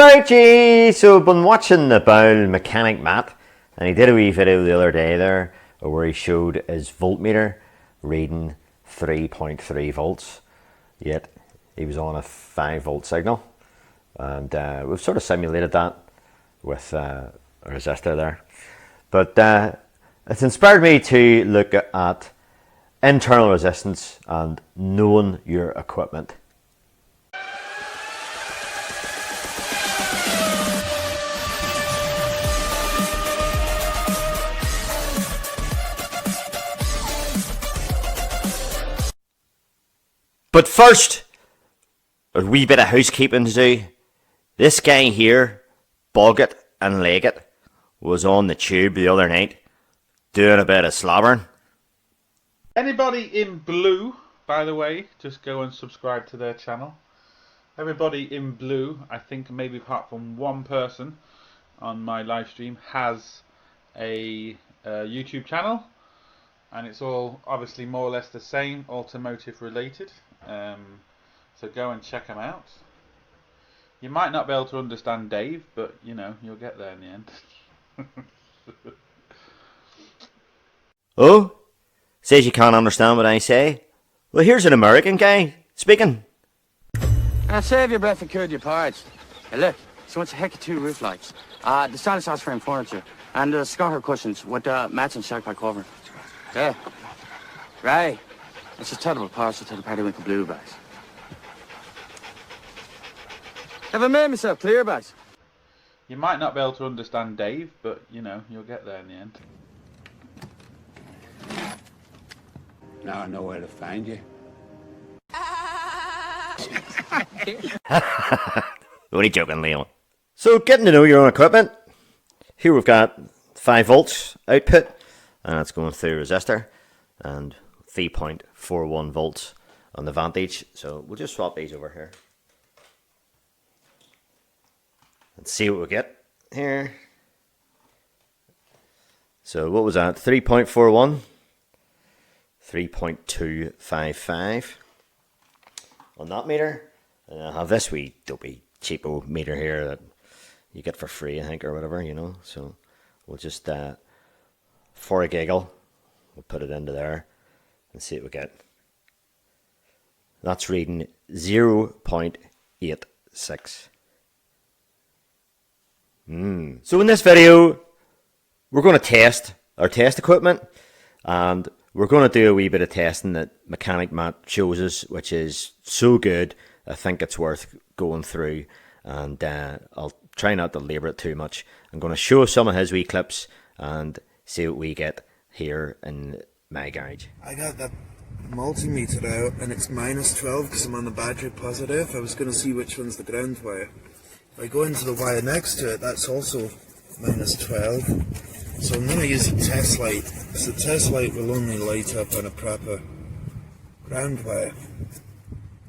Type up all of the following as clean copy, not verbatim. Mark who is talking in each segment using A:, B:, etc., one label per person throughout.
A: Alright, gee, so I've been watching the Bowl mechanic Matt, and he did a wee video the other day there where he showed his voltmeter reading 3.3 volts, yet he was on a 5 volt signal, and we've sort of simulated that with a resistor there. But it's inspired me to look at internal resistance and knowing your equipment. But first, a wee bit of housekeeping to do. This guy here, Boggett and Leggett, was on the tube the other night doing a bit of slobbering.
B: Anybody in blue, by the way, just go and subscribe to their channel. Everybody in blue, I think maybe apart from one person on my live stream, has a YouTube channel. And it's all obviously more or less the same, automotive related. So go and check them out. You might not be able to understand Dave, but you know, you'll get there in the end.
A: Oh? Says you can't understand what I say? Well, here's an American guy speaking.
C: Save your breath and cure your parts. Hey, look, she wants a heck of 2 roof lights. The stylish house frame furniture. And the Scotter cushions with matching shark pie cover. Yeah. Right. It's a terrible parcel to the Periwinkle Blue bags. Have I made myself clear, bags?
B: You might not be able to understand Dave, but you know, you'll get there in the end.
D: Now I know where to find you.
A: Only joking, Leo. So, getting to know your own equipment. Here we've got 5 volts output, and it's going through a resistor, and 3.41 volts on the Vantage. So we'll just swap these over here and see what we get here. So what was that? 3.41, 3.255 on that meter. And I have this wee dopey cheapo meter here that you get for free, I think, or whatever, you know. So we'll just for a giggle, we'll put it into there and see what we get. That's reading 0.86. So in this video, we're going to test our test equipment, and we're going to do a wee bit of testing that Mechanic Matt shows us, which is so good, I think it's worth going through, and I'll try not to labour it too much. I'm going to show some of his wee clips and see what we get here in my garage.
E: I got that multimeter out and it's minus 12 because I'm on the battery positive. I was going to see which one's the ground wire. If I go into the wire next to it, that's also minus 12. So I'm going to use a test light. So the test light will only light up on a proper ground wire.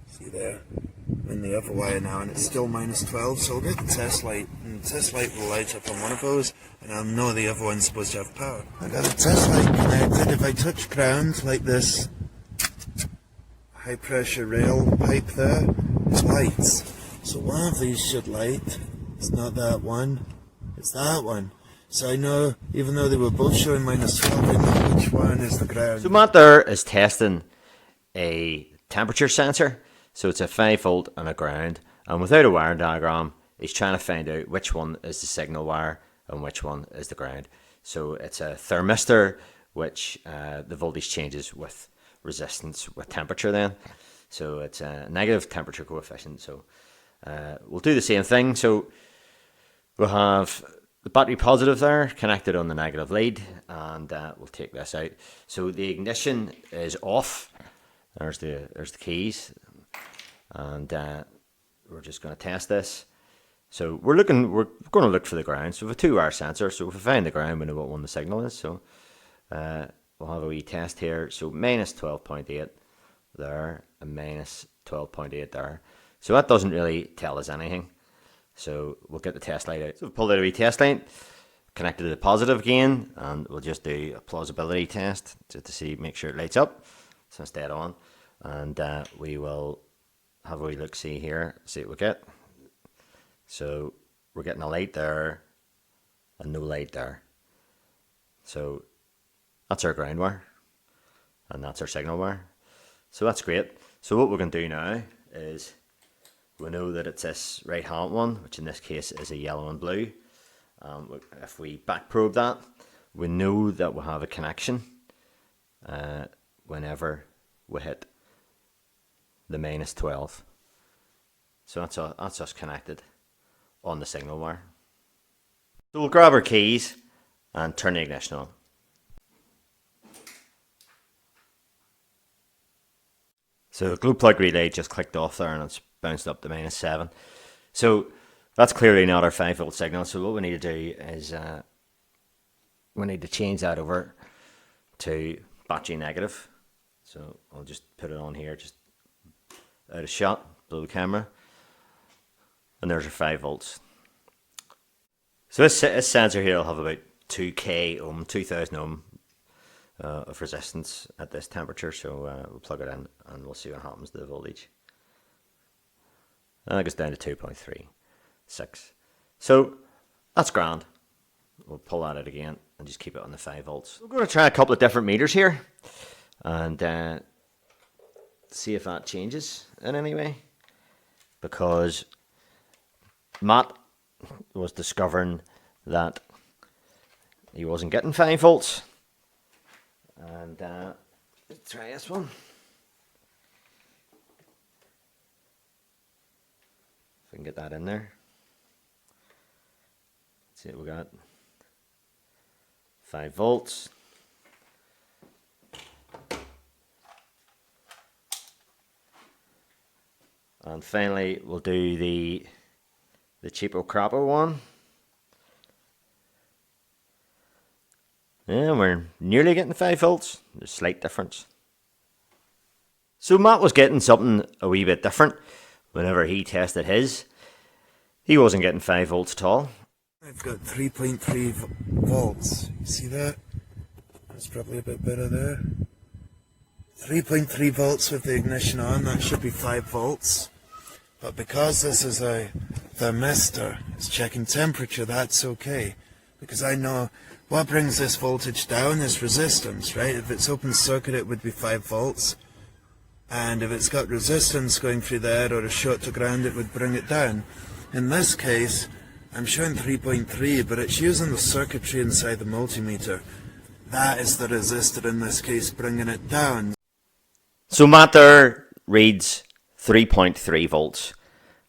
E: See there? I'm in the other wire now and it's still minus 12. So I'll get the test light, and the test light will light up on one of those, and I'll know the other one's supposed to have power. I got a test light connected. If I touch ground like this high pressure rail pipe there, it lights. So one of these should light. It's not that one, it's that one. So I know, even though they were both showing minus 12, I know which one is the ground.
A: So Matt there is testing a temperature sensor. So it's a 5 volt and a ground. And without a wiring diagram, he's trying to find out which one is the signal wire and which one is the ground. So it's a thermistor, which the voltage changes with resistance with temperature then. So it's a negative temperature coefficient. So we'll do the same thing. So we'll have the battery positive there connected on the negative lead, and we'll take this out. So the ignition is off. There's the keys, and we're just going to test this. So we're going to look for the ground. So we have a 2-wire sensor. So if we find the ground, we know what one the signal is. So we'll have a wee test here. So minus 12.8 there, and minus 12.8 there. So that doesn't really tell us anything. So we'll get the test light out. So we've pulled out a wee test light, connected to the positive again, and we'll just do a plausibility test just to see, make sure it lights up. So it's dead on. And we will have a wee look see here, see what we get. So we're getting a light there and no light there. So that's our ground wire, and that's our signal wire. So that's great. So what we're going to do now is, we know that it's this right hand one, which in this case is a yellow and blue. If we back probe that, we know that we'll have a connection whenever we hit the -12. So that's us connected on the signal wire. So we'll grab our keys and turn the ignition on. So the glow plug relay just clicked off there and it's bounced up to -7. So that's clearly not our 5-volt signal. So what we need to do is we need to change that over to battery negative. So I'll just put it on here, just out of shot, below the camera. And there's our 5 volts. So this sensor here will have about 2k ohm, 2000 ohm of resistance at this temperature. So we'll plug it in and we'll see what happens to the voltage. And that goes down to 2.36. So that's grand. We'll pull that out again and just keep it on the 5 volts. We're going to try a couple of different meters here and see if that changes in any way, because Matt was discovering that he wasn't getting 5 volts. And let's try this one. If we can get that in there. Let's see what we got. 5 volts. And finally, we'll do the cheapo crappo one. Yeah, we're nearly getting 5 volts. There's a slight difference. So Matt was getting something a wee bit different whenever he tested his. He wasn't getting 5 volts at all.
E: I've got 3.3 volts. You see that? That's probably a bit better there. 3.3 volts with the ignition on. That should be 5 volts. But because this is a thermistor, it's checking temperature, that's okay. Because I know what brings this voltage down is resistance, right? If it's open circuit, it would be 5 volts. And if it's got resistance going through there or a short to ground, it would bring it down. In this case, I'm showing 3.3, but it's using the circuitry inside the multimeter. That is the resistor in this case, bringing it down.
A: So Matt there reads 3.3 volts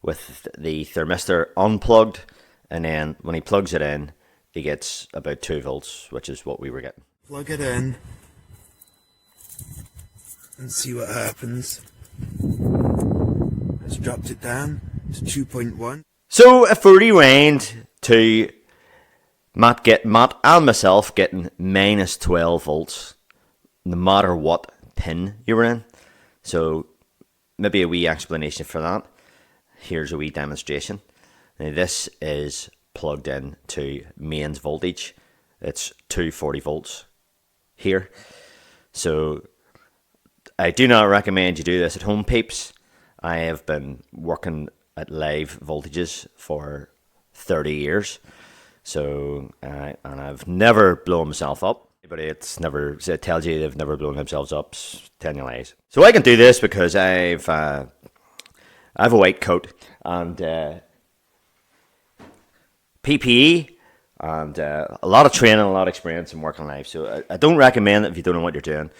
A: with the thermistor unplugged, and then when he plugs it in, he gets about 2 volts, which is what we were getting.
E: Plug it in and see what happens. It's dropped it down to 2.1.
A: So if we rewind to Matt and myself getting -12 volts, no matter what pin you were in. So maybe a wee explanation for that. Here's a wee demonstration. Now this is plugged in to mains voltage. It's 240 volts here. So I do not recommend you do this at home, peeps. I have been working at live voltages for 30 years. So, and I've never blown myself up. But it tells you they've never blown themselves up, telling you lies. So I can do this because I have a white coat and PPE and a lot of training, a lot of experience in working live. So I don't recommend it if you don't know what you're doing.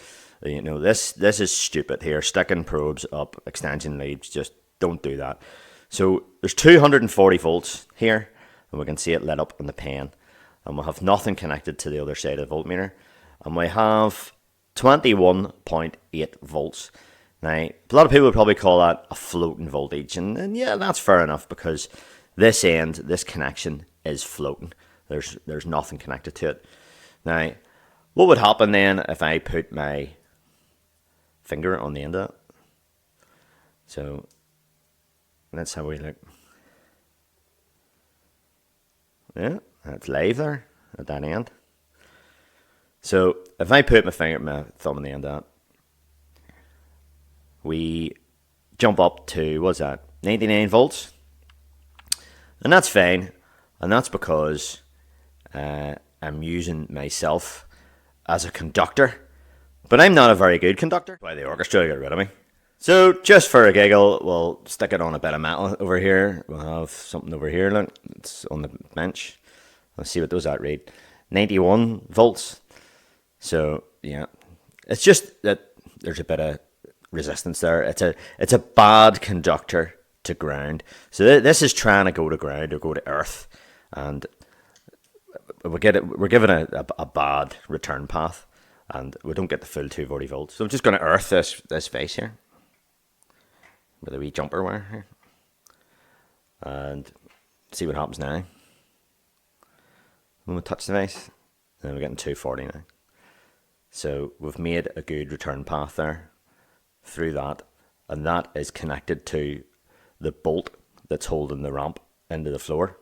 A: You know, this is stupid here. Sticking probes up extension leads, just don't do that. So there's 240 volts here, and we can see it lit up in the pen. And we'll have nothing connected to the other side of the voltmeter. And we have 21.8 volts. Now, a lot of people would probably call that a floating voltage. And yeah, that's fair enough, because this connection is floating. There's nothing connected to it. Now, what would happen then if I put my finger on the end of it? So, that's how we look. Yeah, that's live there at that end. So if I put my thumb on the end of that, we jump up to, what's that, 99 volts. And that's fine and that's because I'm using myself as a conductor, but I'm not a very good conductor. Why the orchestra got rid of me. So just for a giggle, we'll stick it on a bit of metal over here. We'll have something over here, look, it's on the bench. Let's see what those at read. 91 volts. So yeah, it's just that there's a bit of resistance there. It's a bad conductor to ground. So this is trying to go to ground or go to earth, and we're given a bad return path, and we don't get the full 240 volts. So I'm just going to earth this face here with a wee jumper wire here, and see what happens now. When we touch the face, then we're getting 240 now. So we've made a good return path there through that, and that is connected to the bolt that's holding the ramp into the floor.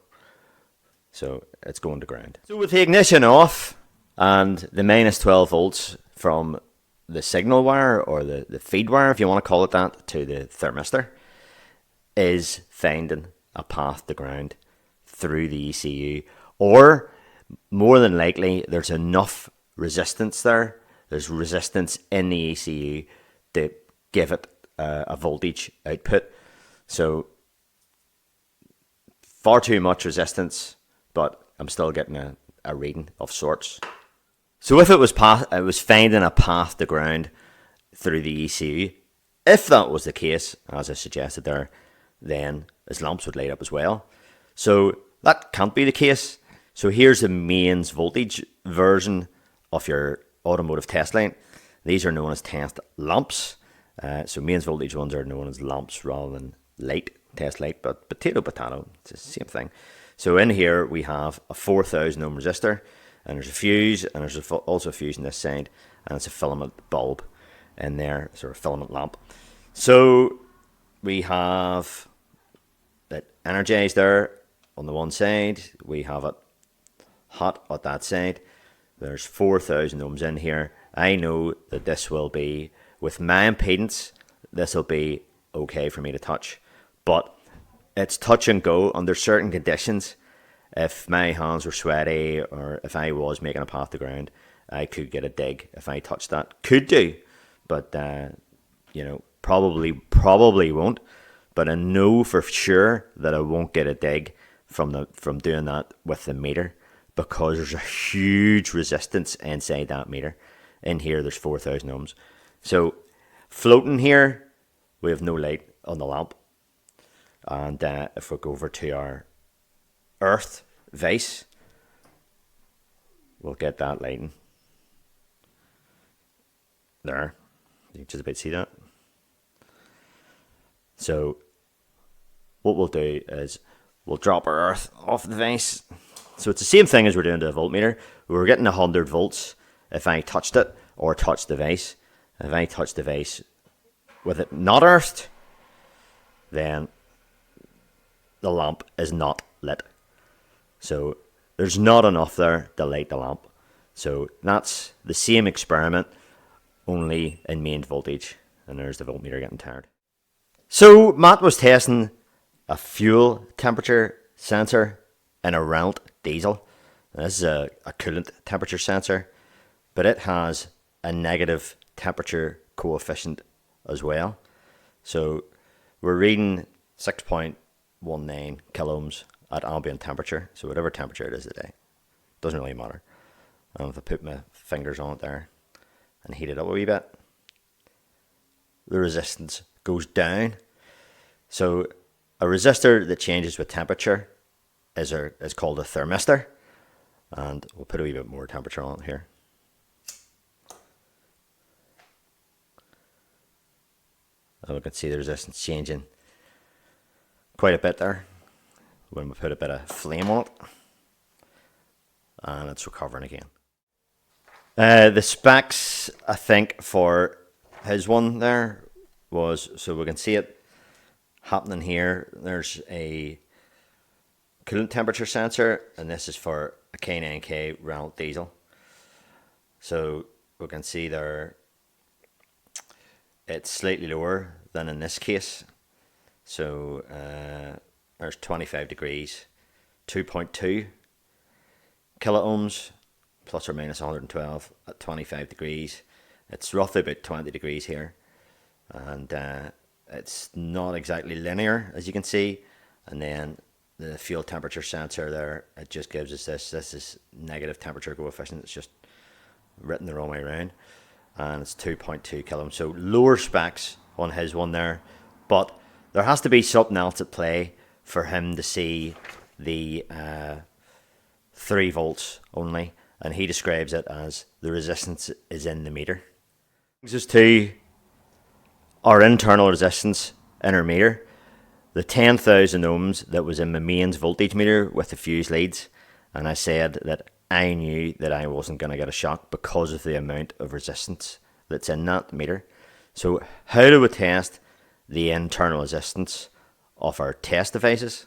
A: So it's going to ground. So with the ignition off and the minus 12 volts from the signal wire, or the feed wire, if you want to call it that, to the thermistor, is finding a path to ground through the ECU, or more than likely there's enough resistance there. There's resistance in the ECU to give it a voltage output. So far too much resistance, but I'm still getting a reading of sorts. So if it was finding a path to ground through the ECU, if that was the case, as I suggested there, then his lamps would light up as well. So that can't be the case. So here's the mains voltage version of your automotive test line. These are known as test lamps. So mains voltage ones are known as lamps rather than light, test light, but potato, it's the same thing. So in here we have a 4,000 ohm resistor, and there's a fuse, and there's also a fuse on this side, and it's a filament bulb in there, sort of filament lamp. So we have it energized there on the one side, we have it hot at that side. There's 4,000 ohms in here. I know that this will be, with my impedance, this will be okay for me to touch, but it's touch and go under certain conditions. If my hands were sweaty, or if I was making a path to ground, I could get a dig if I touched that. Could do, but probably won't. But I know for sure that I won't get a dig from doing that with the meter, because there's a huge resistance inside that meter. In here, there's 4,000 ohms. So floating here, we have no light on the lamp. And if we go over to our earth vise, we'll get that lighting there. You can just about see that. So what we'll do is we'll drop our earth off the vise. So it's the same thing as we're doing to a voltmeter. We're getting 100 volts if I touched it or touched the vise. If I touch the vise with it not earthed, then the lamp is not lit. So there's not enough there to light the lamp. So that's the same experiment, only in mains voltage. And there's the voltmeter getting tired. So Matt was testing a fuel temperature sensor in a Renault diesel. This is a coolant temperature sensor, but it has a negative temperature coefficient as well. So we're reading 6.19 kiloohms at ambient temperature, so whatever temperature it is today, doesn't really matter. And if I put my fingers on it there and heat it up a wee bit, the resistance goes down. So a resistor that changes with temperature is called a thermistor, and we'll put a wee bit more temperature on it here. And we can see the resistance changing quite a bit there when we put a bit of flame on it, and it's recovering again. The specs, I think, for his one there was, so we can see it happening here. There's a coolant temperature sensor, and this is for a K9K Renault diesel. So we can see there it's slightly lower than in this case. So there's 25 degrees 2.2 kilo ohms, plus or minus 112 at 25 degrees. It's roughly about 20 degrees here, and it's not exactly linear, as you can see. And then the fuel temperature sensor there, it just gives us this is negative temperature coefficient. It's just written the wrong way around, and it's 2.2 kilo ohms, so lower specs on his one there. But there has to be something else at play for him to see the 3 volts only, and he describes it as the resistance is in the meter. Brings us to our internal resistance in our meter, the 10,000 ohms that was in my mains voltage meter with the fuse leads, and I said that I knew that I wasn't going to get a shock because of the amount of resistance that's in that meter. So how do we test the internal resistance of our test devices?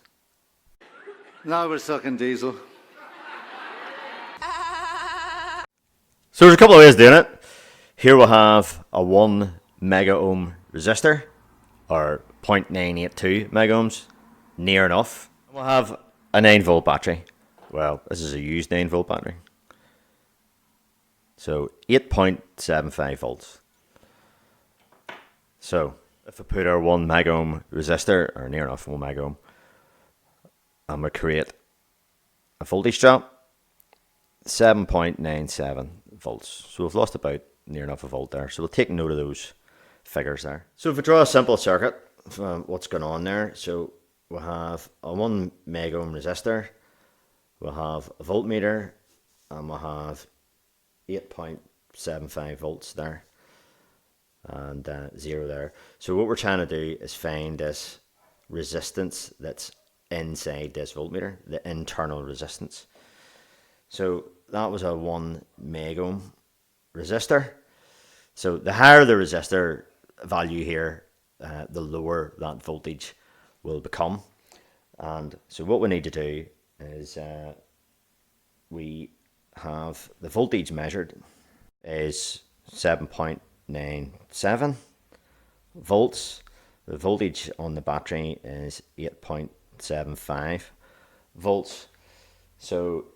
F: Now we're sucking diesel.
A: So there's a couple of ways of doing it. Here we'll have a 1 mega ohm resistor, or 0.982 mega ohms, near enough. We'll have a 9 volt battery. Well, this is a used 9 volt battery. So 8.75 volts. So if we put our 1 mega ohm resistor, or near enough 1 mega ohm, and we create a voltage drop, 7.97 volts. So we've lost about near enough a volt there. So we'll take note of those figures there. So if we draw a simple circuit, what's going on there? So we'll have a 1 mega ohm resistor, we'll have a voltmeter, and we'll have 8.75 volts there, and 0 there. So what we're trying to do is find this resistance that's inside this voltmeter, the internal resistance. So that was a 1 mega ohm resistor. So the higher the resistor value here, the lower that voltage will become. And so what we need to do is we have the voltage measured is 7.97 volts. The voltage on the battery is 8.75 volts. So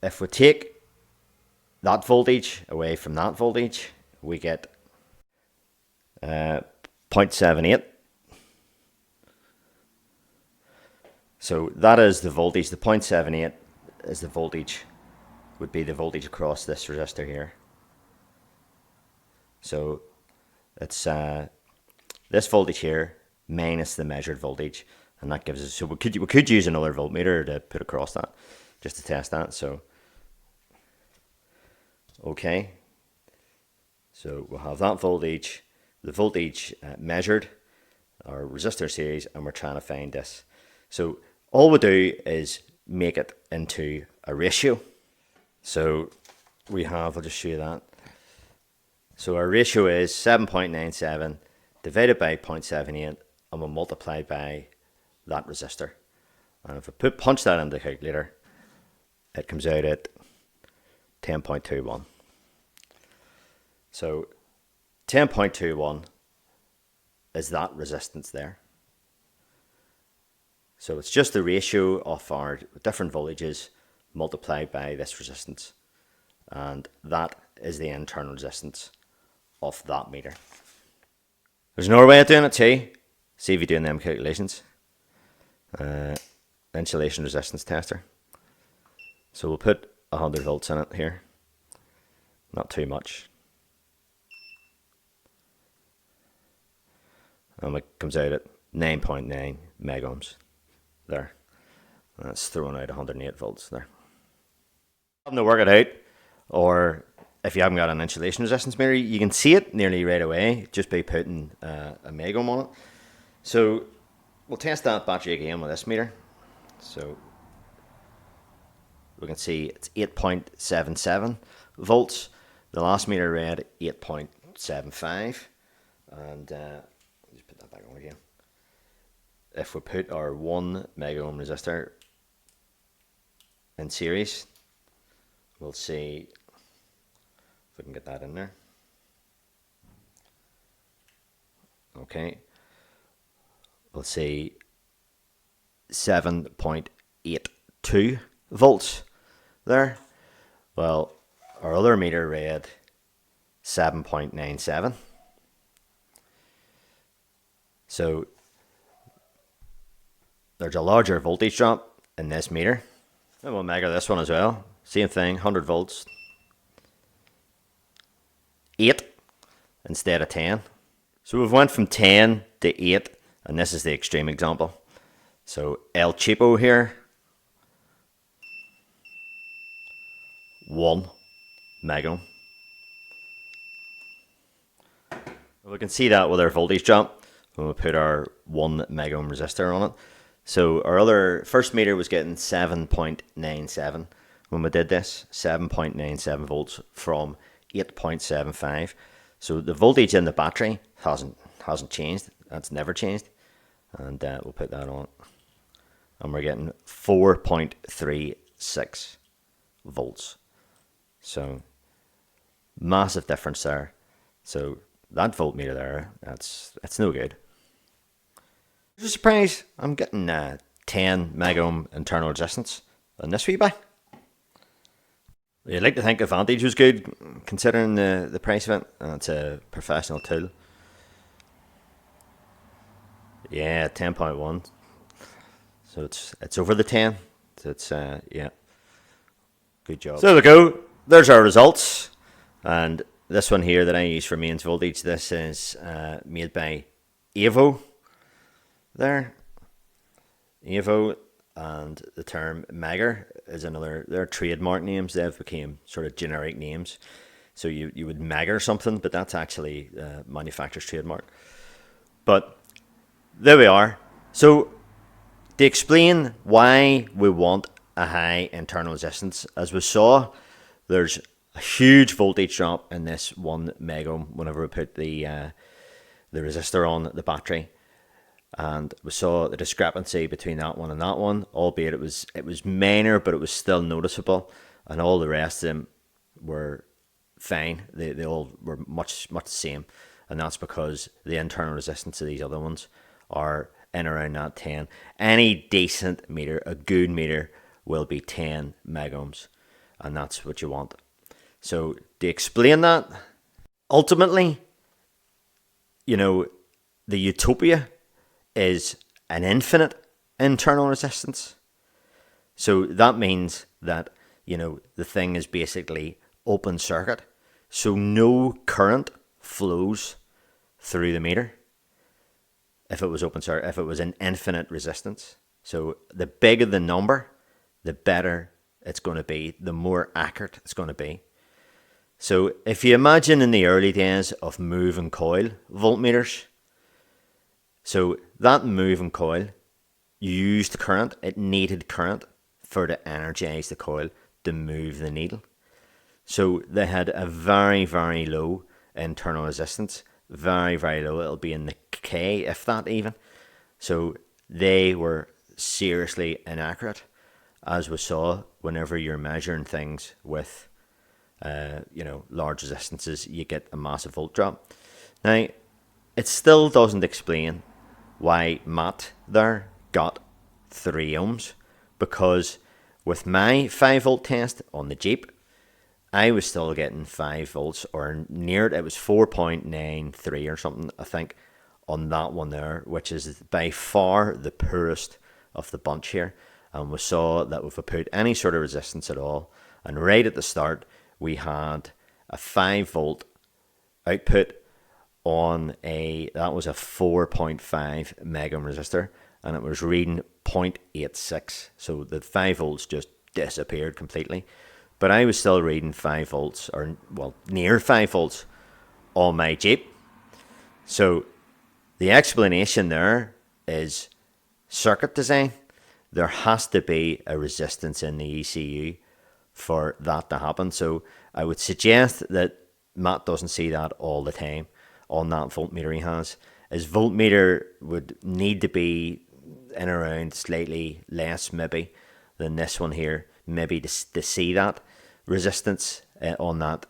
A: if we take that voltage away from that voltage, we get 0.78. So that is the voltage. The 0.78 is the voltage, would be the voltage across this resistor here. So it's this voltage here minus the measured voltage, and that gives us, so we could use another voltmeter to put across that just to test that. So okay, so we'll have that voltage, the voltage measured, our resistor series, and we're trying to find this. So all we do is make it into a ratio. So we have, I'll just show you that. So our ratio is 7.97 divided by 0.78, and we'll multiply by that resistor. And if we punch that into the calculator, it comes out at 10.21. So 10.21 is that resistance there. So it's just the ratio of our different voltages multiplied by this resistance, and that is the internal resistance of that meter. There's another way of doing it too. See if you're doing them calculations. Insulation resistance tester. So we'll put 100 volts in it here, not too much, and it comes out at 9.9 mega ohms there. That's throwing out 108 volts there. Having to work it out, or if you haven't got an insulation resistance meter, you can see it nearly right away just by putting a mega ohm on it. So we'll test that battery again with this meter. So we can see it's 8.77 volts. The last meter read 8.75, and just put that back on again. If we put our 1 mega ohm resistor in series, we'll see if we can get that in there. Okay, we'll see 7.82 7.2 volts there. Well, our other meter read 7.97. So there's a larger voltage drop in this meter. And we'll measure this one as well. Same thing, 100 volts. 8 instead of 10. So we've went from 10 to 8, and this is the extreme example. So El Cheapo here, 1 megohm. We can see that with our voltage drop when we put our 1 megohm resistor on it. So our other first meter was getting 7.97 when we did this, 7.97 volts from 8.75. So the voltage in the battery hasn't changed. That's never changed. And we'll put that on. And we're getting 4.36 volts. So massive difference there. So that voltmeter there, it's no good. There's a surprise, I'm getting 10 megohm internal resistance on this wee bit. You'd like to think Advantage was good, considering the price of it. It's a professional tool. Yeah, 10.1. So it's over the 10. So it's yeah, good job. So there we go. There's our results, and this one here that I use for mains voltage. This is made by Evo. There, Evo, and the term Megger is another. They're trademark names. They've became sort of generic names. So you would Megger something, but that's actually manufacturer's trademark. But there we are. So to explain why we want a high internal resistance, as we saw, there's a huge voltage drop in this 1 megohm whenever we put the resistor on the battery. And we saw the discrepancy between that one and that one, albeit it was minor, but it was still noticeable, and all the rest of them were fine. They all were much the same, and that's because the internal resistance of these other ones are in around that 10. Any decent meter, a good meter, will be 10 megohms, and that's what you want. So to explain that, ultimately, the utopia is an infinite internal resistance. So that means that, the thing is basically open circuit. So no current flows through the meter if it was open circuit, if it was an infinite resistance. So the bigger the number, the better it's going to be, the more accurate it's going to be. So if you imagine in the early days of moving coil voltmeters, so that moving coil used current, it needed current to energize the coil to move the needle. So they had a very, very low internal resistance, very, very low. It'll be in the K, if that even. So they were seriously inaccurate, as we saw whenever you're measuring things with, large resistances, you get a massive volt drop. Now, it still doesn't explain why Matt there got 3 ohms, because with my 5 volt test on the Jeep, I was still getting 5 volts or near it. It was 4.93 or something, I think, on that one there, which is by far the poorest of the bunch here. And we saw that if we put any sort of resistance at all, and right at the start, we had a 5 volt output on that was a 4.5 megohm resistor, and it was reading 0.86. So the 5 volts just disappeared completely. But I was still reading 5 volts, or near 5 volts on my Jeep. So the explanation there is circuit design. There has to be a resistance in the ECU for that to happen. So I would suggest that Matt doesn't see that all the time on that voltmeter he has. His voltmeter would need to be in around slightly less maybe than this one here, maybe to see that resistance on that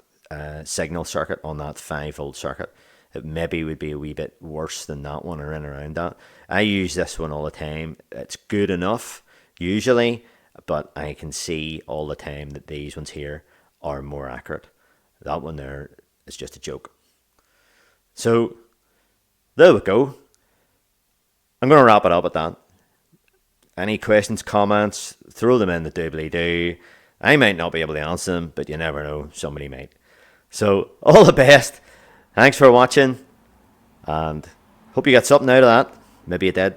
A: signal circuit, on that 5 volt circuit. It maybe would be a wee bit worse than that one, or in around that. I use this one all the time. It's good enough usually, but I can see all the time that these ones here are more accurate. That one there is just a joke. So there we go. I'm going to wrap it up at that. Any questions, comments, throw them in the doobly-doo. I might not be able to answer them, but you never know, somebody might. So all the best. Thanks for watching, and hope you got something out of that. Maybe you did.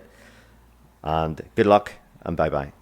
A: And good luck, and bye-bye.